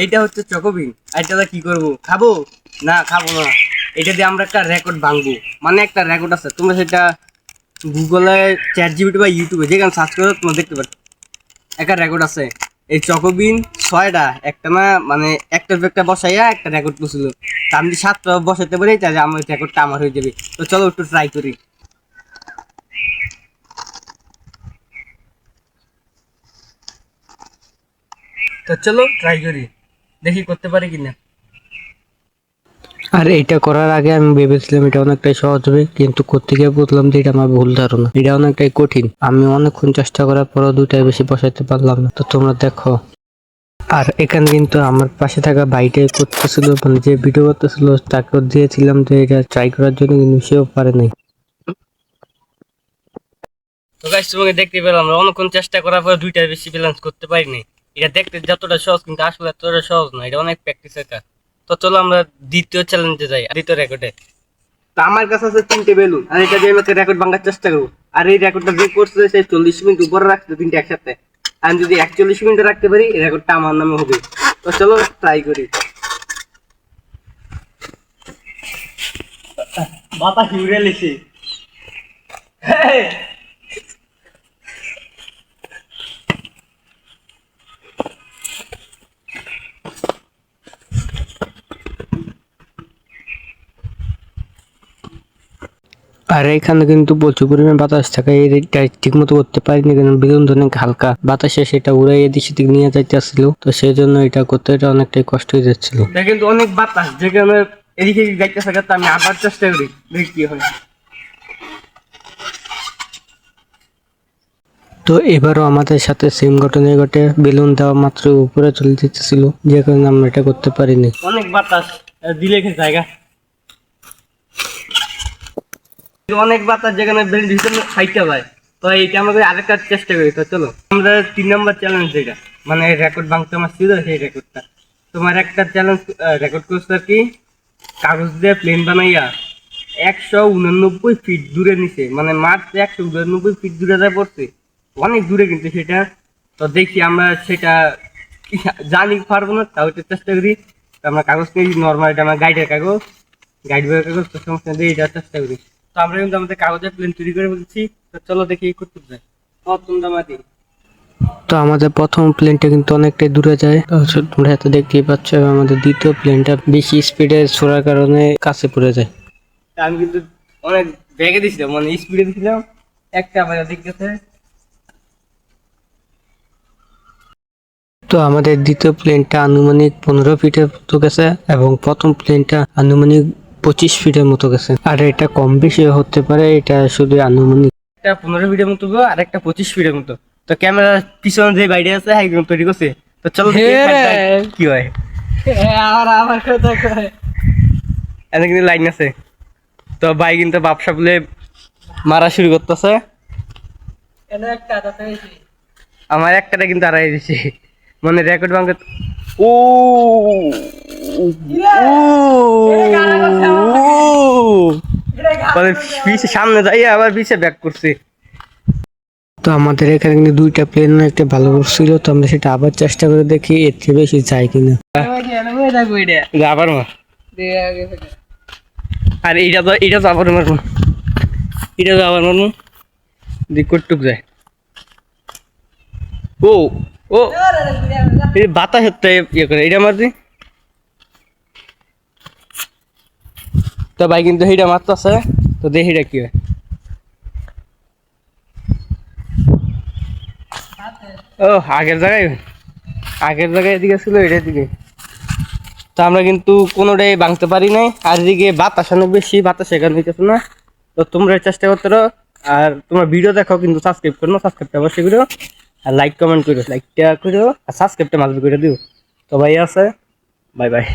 এইটা হচ্ছে চকোবিন। এটা কি করবো, খাবো? না খাবো না, এটা দিয়ে আমরা একটা রেকর্ড ভাঙবো। মানে একটা রেকর্ড আছে, তোমরা সেটা গুগলে, চ্যাট জিপিটি বা ইউটিউবে যেখানে সার্চ করো তোমরা দেখতে পারো। একটা রেকর্ড আছে, এই চকোবিন 6টা একটা না, মানে একটা বসাইয়া একটা রেকর্ড করছিল। তা আমি 7টা বসাতে পারি, তাহলে আমার রেকর্ডটা আমার হয়ে যাবে। তো চলো একটু ট্রাই করি। তো চলো ট্রাই করি, দেখি করতে পারি কিনা। আর এটা করার আগে আমি ভেবেছিলাম এটা অনেকটাই সহজ হবে, কিন্তু করতে গিয়ে বুঝলাম যে এটা আমার ভুল ধারণা, এটা অনেকটাই কঠিন। আমি অনেকক্ষণ চেষ্টা করার পরও দুইটাই বেশি বসাইতে পারলাম না। তো তোমরা দেখো। আর এখানে কিন্তু আমার পাশে থাকা ভাইটাই করতেছিল, মানে যে ভিডিও করতেছিল তাকেও দিয়েছিলাম যে এটা ট্রাই করার জন্য, কিন্তু সেও পারে নাই। তো গাইস, তোমাকে দেখতে পেলাম আমরা অনেকক্ষণ চেষ্টা করার পর দুইটার বেশি ব্যালেন্স করতে পারিনি। এটা দেখতে যতটা সহজ, কিন্তু আসলে এতটা সহজ না, এটা অনেক প্র্যাকটিসের কাজ। তো চলো আমরা দ্বিতীয় চ্যালেঞ্জে যাই, দ্বিতীয় রেকর্ডে। তা আমার কাছে আছে 3টে বেলুন, আর এটা দিয়ে আমি একটা রেকর্ড ভাঙার চেষ্টা করবো। আর এই রেকর্ডটা যে করছে সে 40 মিনিট উপরে রাখছে 3টে একসাথে। আমি যদি 41 মিনিটে রাখতে পারি, এই রেকর্ডটা আমার নামে হবে। তো চলো ট্রাই করি। বাতাস উড়ে লেছে। আর এখানে কিন্তু প্রচুর পরিমাণে বাতাস থাকায় এটা ঠিক মতো করতে পারিনি, কারণ বেলুন অনেক হালকা, বাতাসে সেটা উড়াই এদিক সেদিক নিয়ে যাইতেছিল। তো সেই জন্য এটা করতে এটা অনেকটাই কষ্ট হয়ে যাচ্ছিল। এটা কিন্তু অনেক বাতাস, যেখানে এদিকে যাইতে থাকে। তো আমি আবার চেষ্টা করি, দেখি কি হয়। তো এবারও আমাদের সাথে সেম ঘটনা ঘটে, বেলুন দেওয়া মাত্র উপরে চলে যেতেছিল, যে কারণে আমরা এটা করতে পারিনি। অনেক বাতাস, দিলে জায়গা অনেক বাতাস, যেখানে বেলুন ভিতরে ফাইটা যায়। তো এইটা আমরা আরেকটা চেষ্টা করি। তো চলো আমরা 3 নম্বর চ্যালেঞ্জ, যেটা মানে রেকর্ড ভাঙতে আমার ছিল, সেই রেকর্ডটা তোমার একটা চ্যালেঞ্জ রেকর্ড করছে আর কি। কাগজ দিয়ে প্লেন বানাইয়া 189 ফিট দূরে নিচে, মানে মাত্র 189 ফিট দূরে যায় পড়ছে, অনেক দূরে কিন্তু সেটা। তো দেখি আমরা সেটা জানি পারবো না, তাও এটা চেষ্টা করি। তো আমরা কাগজ নিয়ে নর্মাল, এটা আমার গাইডের কাগজ, গাইড বইয়ের কাগজ, তো সমস্যা দিয়ে এটা চেষ্টা করি। তো আমরা কিন্তু আমাদের কাগজের প্লেন তৈরি করে বলছি। তো চলো দেখি করতে যায়। তোমরা মাটি। তো আমাদের প্রথম প্লেনটা কিন্তু অনেকটাই দূরে যায়, তো তোমরা এত দেখতেই পাচ্ছ। এবং আমাদের দ্বিতীয় প্লেনটা বেশি স্পিডে ছোড়ার কারণে কাছে পড়ে যায়। আমি কিন্তু অনেক ব্যাগে দিয়েছিলাম, মানে স্পিডে দিয়েছিলাম, একটা আবার দেখতেছে। তো আমাদের দ্বিতীয় প্লেনটা আনুমানিক 15 ফিটের মতো গেছে, এবং প্রথম প্লেনটা আনুমানিক 25 ফিটের মতো গেছে। আর এটা কম বেশি হতে পারে, এটা শুধু আনুমানিক। একটা 15 ফিটের মতো গো, আর একটা 25 ফিটের মতো। তো ক্যামেরার পিছনে যে বাইরে আছে হাই তৈরি করছে। তো চলো দেখি কি হয়। আমার কথা কয়, এখানে কিন্তু লাইন আছে। তো ভাই কিন্তু বাপসা বলে মারা শুরু করতেছে। আমার একটাটা কিন্তু আড়াই দিছে, মানে রেকর্ড ভাঙতে। ও সামনে যাই আবার পিছিয়ে ব্যাক করছে। তো আমাদের এখানে কিন্তু দুইটা প্লেন একটা ভালো করছিল, তো আমরা সেটা আবার চেষ্টা করে দেখি এর চেয়ে বেশি যায় কিনা। আবার মার, আর এটা তো আবার মারবো, এটা তো আবার মারবো, দিক করটুক যায়। ও ও বাতাস হতে ইয়ে করে এটা মারছি। তো ভাই কিন্তু সেইটা মারতেছে, তো দেখি এটা কি হয়। ও আগের জায়গায় এদিকে ছিল, এটার দিকে। তো আমরা কিন্তু কোনোটাই ভাঙতে পারি নাই। আর এদিকে বাতাস অনেক বেশি, বাতাস এখানে হইতেছে না। তো তোমরা চেষ্টা করতে পারো। আর তোমরা ভিডিও দেখো, কিন্তু সাবস্ক্রাইব করো না, সাবস্ক্রাইবটা অবশ্যই করো। আর লাইক কমেন্ট করো, লাইকটা করো, আর সাবস্ক্রাইবটা মাঝে করে দিও। তো ভাই আছে, বাই বাই।